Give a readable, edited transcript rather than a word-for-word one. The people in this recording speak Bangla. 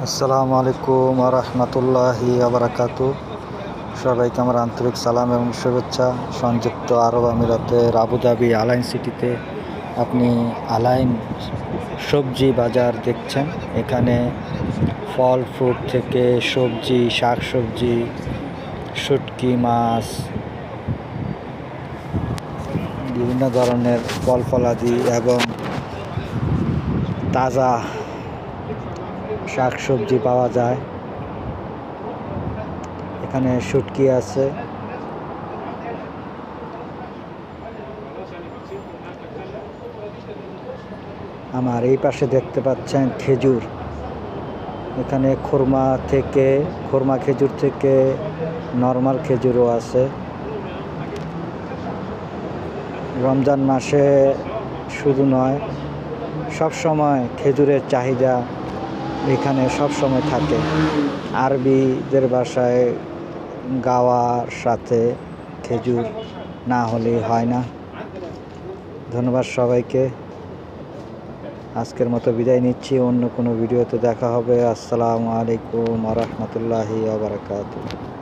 আসসালামু আলাইকুম রহমতুল্লাহি আবরাকাতু। সবাইকে আমার আন্তরিক সালাম এবং শুভেচ্ছা। সংযুক্ত আরব আমিরাতের আবুধাবি আলাইন সিটিতে আপনি আলাইন সবজি বাজার দেখছেন। এখানে ফল ফ্রুট থেকে সবজি, শাক সবজি, শুটকি মাছ, বিভিন্ন ধরনের ফল ফলাদি এবং তাজা শাক সবজি পাওয়া যায়। এখানে শুটকি আছে, আমার এই পাশে দেখতে পাচ্ছেন খেজুর। এখানে খোরমা খেজুর থেকে নর্মাল খেজুরও আছে। রমজান মাসে শুধু নয়, সব সময় খেজুরের চাহিদা এখানে সব সময় থাকে। আরবিদের বাসায় গাওয়ার সাথে খেজুর না হলেই হয় না। ধন্যবাদ সবাইকে। আজকের মতো বিদায় নিচ্ছি, অন্য কোনো ভিডিওতে দেখা হবে। আসসালামু আলাইকুম রহমতুল্লাহি ওয়া বারাকাতুহু।